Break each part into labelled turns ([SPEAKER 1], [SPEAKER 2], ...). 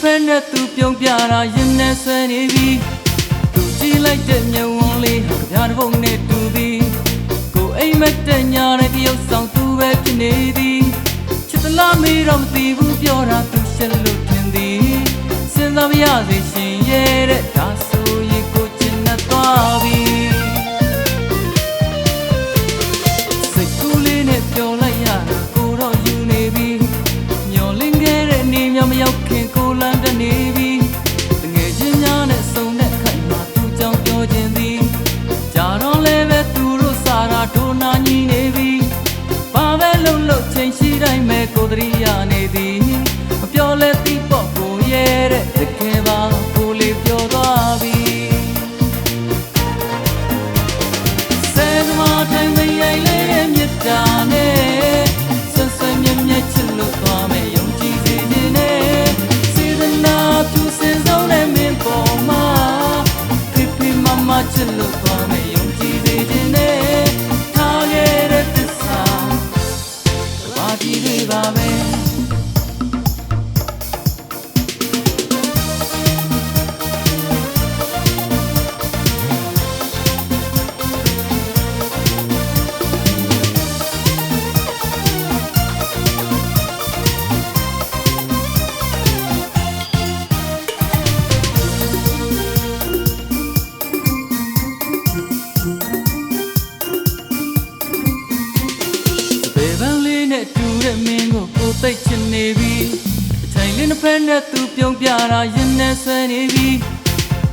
[SPEAKER 1] friend နဲ့သူပြုံးပြတာရင်နဲ့ဆွဲနေပြီသူကြည့်လိုက်တဲ့မျက်ဝန်းလေးကြပြတဲ့ပုံနဲ့တူသည်ကိုအိမ်မက်တဲ့ညာနဲ့တရုပ်ဆောင်သူပဲဖြစ်နေသည်ချစ်သလားမေးတော့မသိဘူးပြောတာသူရှက်လို့ထင်သည်စဉ်းစားမရစေရှင်ရဲ့တဲ့ဒါဆိုရင်ကိုချင်တတ်သွားပြီစိတ်ကူးလေးနဲ့ပြောလိုက်ရတာကိုတော့ယူနေပြီမျောလင်းခဲ့တဲ့နေမြောင်မရောက်ခင်ကိုလန်းတနေပြီတငယ်ချင်းများနဲ့ဆုံတဲ့ခိုင်မှာသူကြောင့်ပြောခြင်းသည်ကြာတော့လည်းပဲသူတို့စားတာဒိုနာညီနေပြီဘာပဲလုံးလို့ချိန်ရှိတိုင်းမဲ့ကိုတရိယာနေသည်မပြောလဲသိပေါ့ကိုရဲ့တဲ့တကယ်ပါကိုလေးပြောသွားပြီဆယ်သမားတိုင်းမရိုင်လေးရဲ့မြတ်တာနဲ့ဆွဆွမြက်မြက်ချစ်လို့သွားမယ်ယုံကြည်စေခြင်းနဲ့စေတနာသူစင်ဆုံးတဲ့မင်းပေါ်မှာဖိဖိမမချစ်လို့သွားမယ်ယုံကြည်စေခြင်းနဲ့ထားခဲ့တဲ့သစ္စာဘာကြည့်တွေပါပဲတူတဲ့မင်းကိုသိချင်နေပြီအချိန်လေးနှစ်ဖက်နဲ့သူပြုံးပြတာရင်နဲ့ဆွဲနေပြီ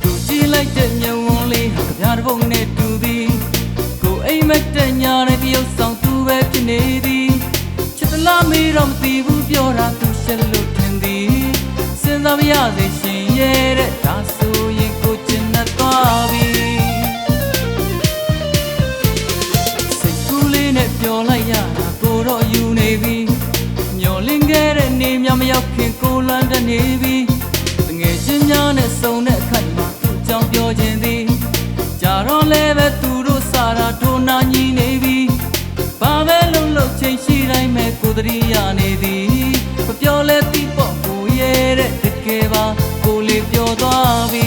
[SPEAKER 1] သူကြည့်လိုက်တဲ့မျက်ဝန်းလေးကြပြတဲ့ပုံနဲ့တူသည်ကိုအိမ်မက်တဲ့ညာနဲ့တရုပ်ဆောင်သူပဲဖြစ်နေသည်ချစ်သလားမေးတော့မသိဘူးပြောတာသူရှက်လို့ထင်သည်စဉ်းစားမရစေရှင်ရဲ့တဲ့ဒါဆိုရင်ကိုချင်တတ်သွားပြီစိတ်ကူးလေးနဲ့ပြောလိုက်ရတာကိုတော့ယူနေပြီမျောလင်းခဲ့တဲ့နေမြောင်မရောက်ခင်ကိုလန်းတနေပြီတငယ်ချင်းများနဲ့ဆုံတဲ့ခိုင်မှာသူကြောင့်ပြောခြင်းသည်ကြာတော့လည်းပဲသူတို့စားတာဒိုနာညီနေပြီဘာပဲလုံးလို့ချိန်ရှိတိုင်းမဲ့ကိုတရိယာနေသည်မပြောလဲသိပေါ့ကိုရဲ့တဲ့တကယ်ပါကိုလေးပြောသွားပြီ